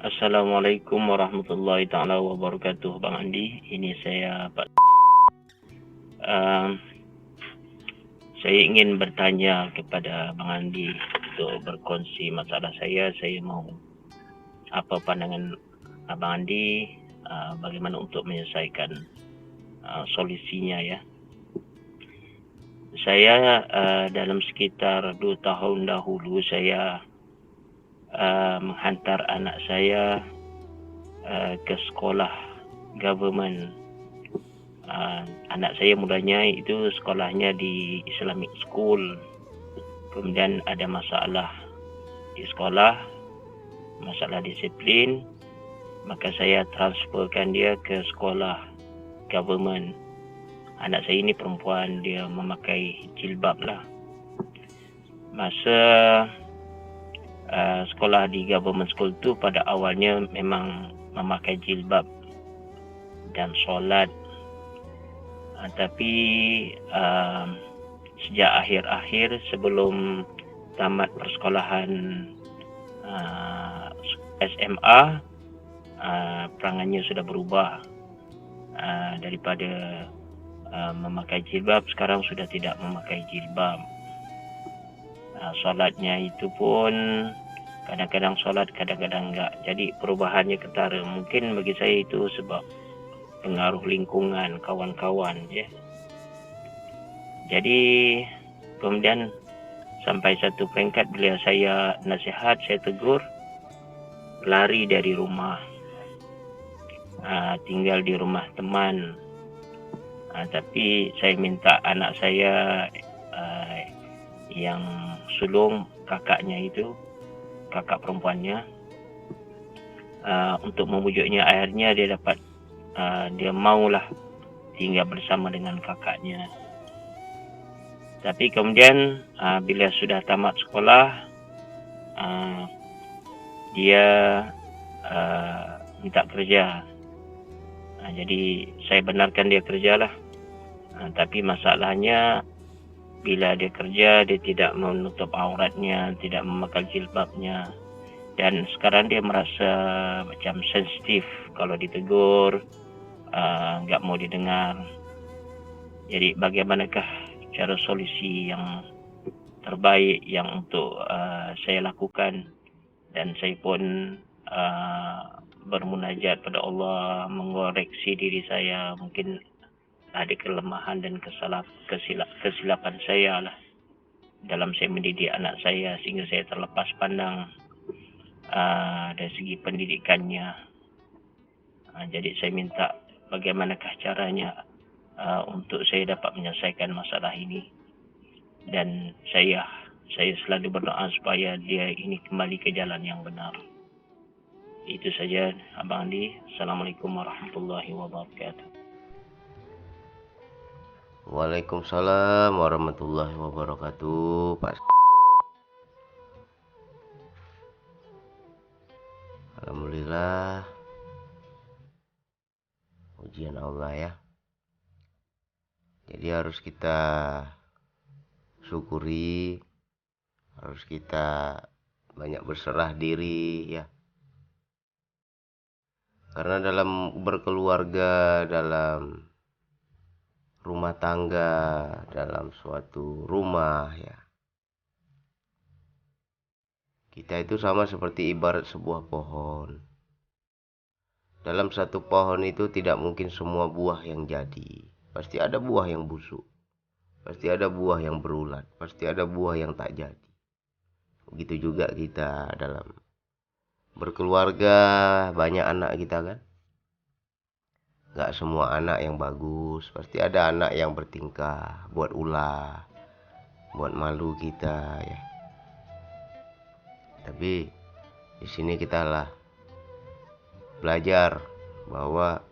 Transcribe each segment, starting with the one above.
Assalamualaikum warahmatullahi taala wabarakatuh, Bang Andi. Ini saya Pak. Uh, saya ingin bertanya kepada Bang Andi untuk berkongsi masalah saya. Saya mau apa pandangan Abang Andi, bagaimana untuk menyelesaikan solusinya ya. Saya dalam sekitar 2 tahun dahulu saya menghantar anak saya ke sekolah government. Anak saya mudanya itu sekolahnya di Islamic School. Kemudian ada masalah di sekolah, masalah disiplin, maka saya transferkan dia ke sekolah government. Anak saya ini perempuan, dia memakai jilbab lah. Masa sekolah di government school tu pada awalnya memang memakai jilbab dan solat. Tapi sejak akhir-akhir sebelum tamat persekolahan SMA, perangannya sudah berubah. Daripada memakai jilbab, sekarang sudah tidak memakai jilbab. Solatnya itu pun kadang-kadang solat, kadang-kadang enggak. Jadi perubahannya ketara. Mungkin bagi saya itu sebab pengaruh lingkungan, kawan-kawan ya. Jadi kemudian sampai satu peringkat bila saya nasihat, saya tegur, lari dari rumah, tinggal di rumah teman. Tapi saya minta anak saya yang sulung kakaknya itu, kakak perempuannya, untuk memujuknya. Akhirnya dia dapat dia maulah tinggal bersama dengan kakaknya. Tapi kemudian bila sudah tamat sekolah, dia minta kerja. Jadi saya benarkan dia kerjalah. Tapi masalahnya bila dia kerja, dia tidak menutup auratnya, tidak memakai jilbabnya. Dan sekarang dia merasa macam sensitif kalau ditegur, enggak mau didengar. Jadi bagaimanakah cara solusi yang terbaik yang untuk saya lakukan? Dan saya pun bermunajat pada Allah, mengoreksi diri saya. Mungkin ada kelemahan dan kesilapan saya lah dalam saya mendidik anak saya, sehingga saya terlepas pandang dari segi pendidikannya. Jadi saya minta bagaimanakah caranya untuk saya dapat menyelesaikan masalah ini. Dan saya selalu berdoa supaya dia ini kembali ke jalan yang benar. Itu saja Abang Andi. Assalamualaikum warahmatullahi wabarakatuh. Waalaikumsalam warahmatullahi wabarakatuh, Pak. Alhamdulillah, ujian Allah ya. Jadi harus kita syukuri, harus kita banyak berserah diri ya. Karena dalam berkeluarga, dalam rumah tangga, dalam suatu rumah ya, kita itu sama seperti ibarat sebuah pohon. Dalam satu pohon itu tidak mungkin semua buah yang jadi. Pasti ada buah yang busuk, pasti ada buah yang berulat, pasti ada buah yang tak jadi. Begitu juga kita dalam berkeluarga, banyak anak kita kan. Gak semua anak yang bagus, pasti ada anak yang bertingkah, buat ulah, buat malu kita ya. Tapi di sini kita lah belajar bahwa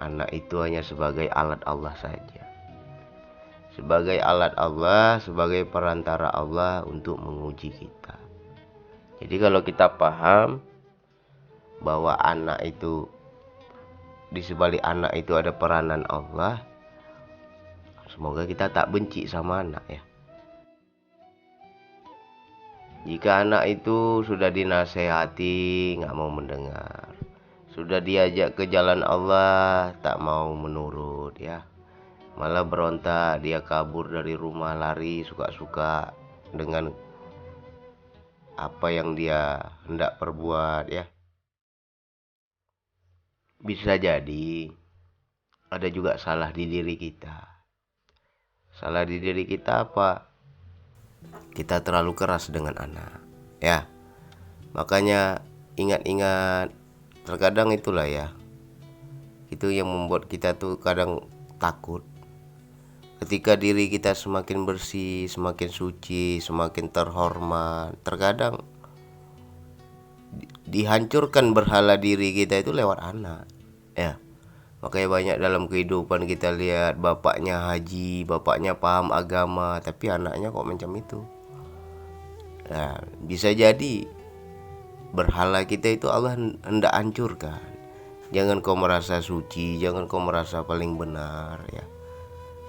anak itu hanya sebagai alat Allah saja. Sebagai alat Allah, sebagai perantara Allah untuk menguji kita. Jadi kalau kita paham bahwa anak itu, di sebalik anak itu ada peranan Allah, semoga kita tak benci sama anak ya. Jika anak itu sudah dinasehati nggak mau mendengar, sudah diajak ke jalan Allah tak mau menurut ya, malah berontak, dia kabur dari rumah, lari suka-suka dengan apa yang dia hendak perbuat ya. Bisa jadi ada juga salah di diri kita. Salah di diri kita apa? Kita terlalu keras dengan anak ya. Makanya ingat-ingat, terkadang itulah ya, itu yang membuat kita tuh kadang takut. Ketika diri kita semakin bersih, semakin suci, semakin terhormat, terkadang dihancurkan berhala diri kita itu lewat anak ya. Makanya banyak dalam kehidupan kita lihat bapaknya haji, bapaknya paham agama, tapi anaknya kok macam itu. Nah, bisa jadi berhala kita itu Allah hendak hancurkan. Jangan kau merasa suci, jangan kau merasa paling benar ya,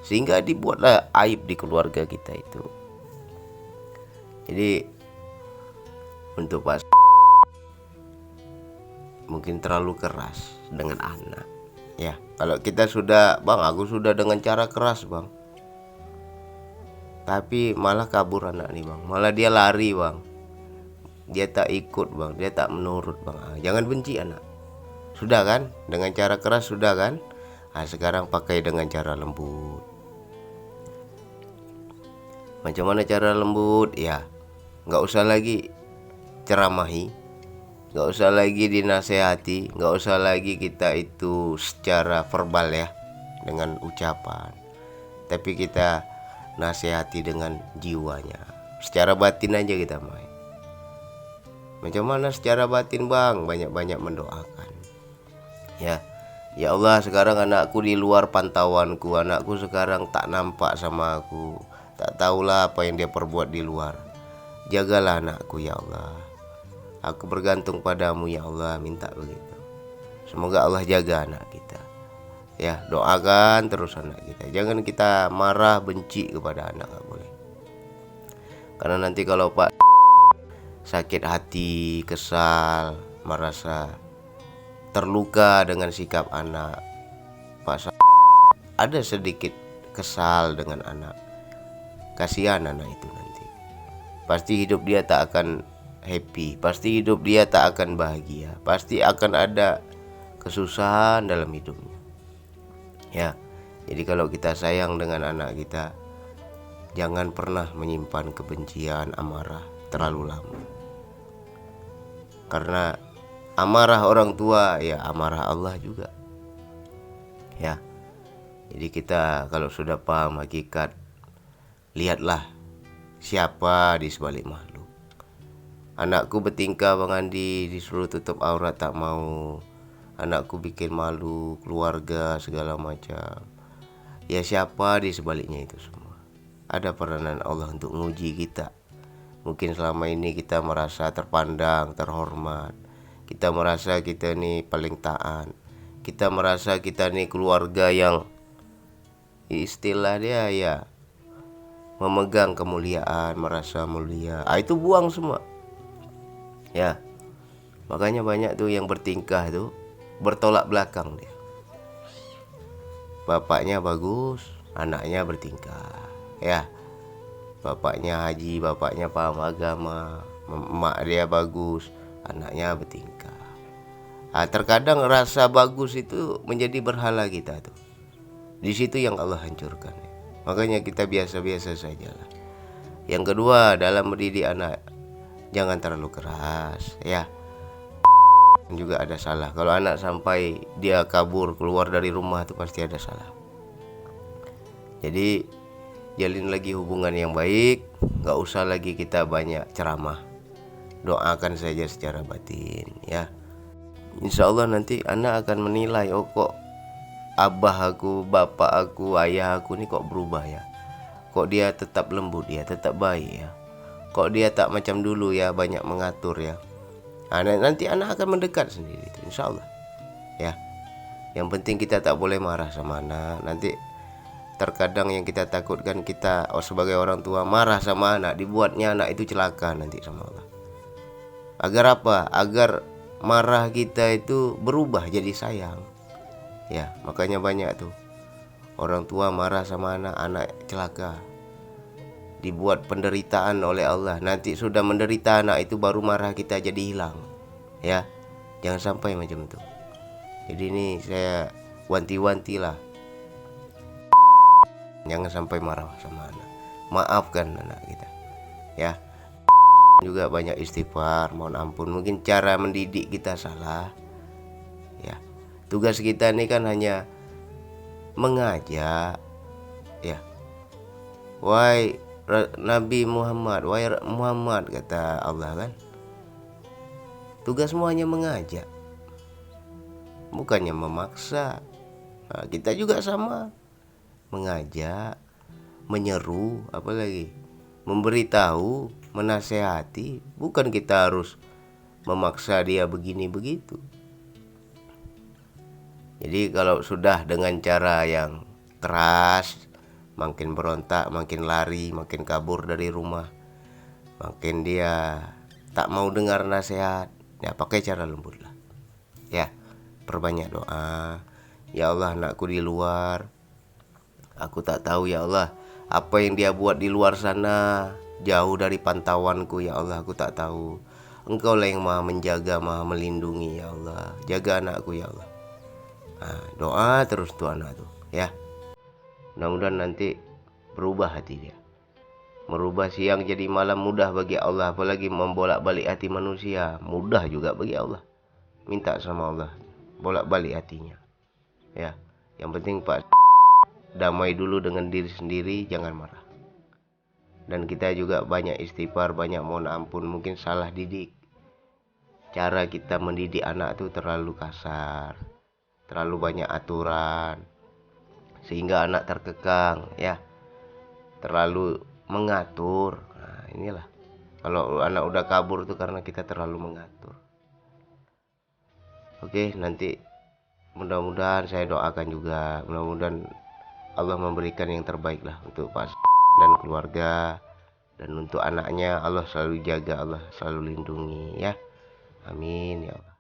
sehingga dibuatlah aib di keluarga kita itu. Jadi untuk Pak mungkin terlalu keras dengan anak ya. Kalau kita sudah, bang aku sudah dengan cara keras bang, tapi malah kabur anak nih bang, malah dia lari bang, dia tak ikut bang, dia tak menurut bang. Jangan benci anak, sudah kan dengan cara keras sudah kan. Sekarang pakai dengan cara lembut. Macam mana cara lembut ya? Nggak usah lagi ceramahi, nggak usah lagi dinasehati, nggak usah lagi kita itu secara verbal ya, dengan ucapan, tapi kita nasihati dengan jiwanya. Secara batin aja kita main. Macam mana secara batin bang? Banyak-banyak mendoakan ya. Ya Allah, sekarang anakku di luar pantauanku, anakku sekarang tak nampak sama aku, tak tahulah apa yang dia perbuat di luar. Jagalah anakku ya Allah, aku bergantung padamu ya Allah, minta begitu. Semoga Allah jaga anak kita ya. Doakan terus anak kita, jangan kita marah benci kepada anak, gak boleh. Karena nanti kalau Pak sakit hati, kesal, merasa terluka dengan sikap anak, Pak ada sedikit kesal dengan anak, kasihan anak itu nanti. Pasti hidup dia tak akan happy, pasti hidup dia tak akan bahagia, pasti akan ada kesusahan dalam hidupnya ya. Jadi kalau kita sayang dengan anak kita, jangan pernah menyimpan kebencian, amarah terlalu lama. Karena amarah orang tua ya amarah Allah juga ya. Jadi kita kalau sudah paham hakikat, lihatlah siapa di sebalik makhluk. Anakku bertingkah Bang Andi, disuruh tutup aurat tak mau. Anakku bikin malu keluarga segala macam. Ya siapa di sebaliknya itu semua? Ada peranan Allah untuk menguji kita. Mungkin selama ini kita merasa terpandang, terhormat, kita merasa kita nih paling taat, kita merasa kita nih keluarga yang istilah dia ya memegang kemuliaan, merasa mulia. Itu buang semua ya. Makanya banyak tuh yang bertingkah tuh bertolak belakang dia. Bapaknya bagus, anaknya bertingkah ya. Bapaknya haji, bapaknya paham agama, emak dia bagus, anaknya bertingkah. Terkadang rasa bagus itu menjadi berhala kita tuh. Di situ yang Allah hancurkan. Makanya kita biasa-biasa sajalah. Yang kedua, dalam mendidik anak, jangan terlalu keras ya. Juga ada salah. Kalau anak sampai dia kabur keluar dari rumah itu pasti ada salah. Jadi jalin lagi hubungan yang baik, gak usah lagi kita banyak ceramah, doakan saja secara batin ya. Insya Allah nanti anak akan menilai, oh kok abah aku, bapak aku, ayah aku ini kok berubah ya, kok dia tetap lembut ya, tetap baik ya, kok dia tak macam dulu ya, banyak mengatur ya. Nanti anak akan mendekat sendiri itu, insya Allah ya. Yang penting kita tak boleh marah sama anak. Nanti terkadang yang kita takutkan, kita sebagai orang tua marah sama anak, dibuatnya anak itu celaka nanti sama Allah. Agar apa? Agar marah kita itu berubah jadi sayang. Ya, makanya banyak tuh orang tua marah sama anak, anak celaka, dibuat penderitaan oleh Allah. Nanti sudah menderita anak itu baru marah kita jadi hilang. Ya, jangan sampai macam itu. Jadi ini saya wanti-wanti lah, jangan sampai marah sama anak, maafkan anak kita. Ya, juga banyak istighfar, mohon ampun. Mungkin cara mendidik kita salah. Ya, tugas kita ini kan hanya mengajak. Ya, wahai Nabi Muhammad, wahai Muhammad, kata Allah kan, tugasmu hanya mengajak, bukannya memaksa. Nah, kita juga sama, mengajak, menyeru, apalagi memberitahu, menasehati. Bukan kita harus memaksa dia begini begitu. Jadi kalau sudah dengan cara yang keras, makin berontak, makin lari, makin kabur dari rumah, makin dia tak mau dengar nasihat, ya pakai cara lembut lah. Ya, perbanyak doa. Ya Allah, anakku di luar, aku tak tahu ya Allah apa yang dia buat di luar sana, jauh dari pantauanku ya Allah, aku tak tahu. Engkau lah yang maha menjaga, maha melindungi ya Allah. Jaga anakku ya Allah. Nah, doa terus tuh anak tuh ya. Mudah-mudahan nanti berubah hati dia. Merubah siang jadi malam mudah bagi Allah, apalagi membolak-balik hati manusia mudah juga bagi Allah. Minta sama Allah bolak-balik hatinya. Ya, yang penting Pak, damai dulu dengan diri sendiri, jangan marah. Dan kita juga banyak istighfar, banyak mohon ampun. Mungkin salah didik, cara kita mendidik anak itu terlalu kasar, terlalu banyak aturan, sehingga anak terkekang ya, terlalu mengatur. Nah, inilah kalau anak udah kabur itu karena kita terlalu mengatur. Oke, nanti mudah-mudahan saya doakan juga, mudah-mudahan Allah memberikan yang terbaik lah untuk Pak dan keluarga, dan untuk anaknya Allah selalu jaga, Allah selalu lindungi ya. Amin ya Allah.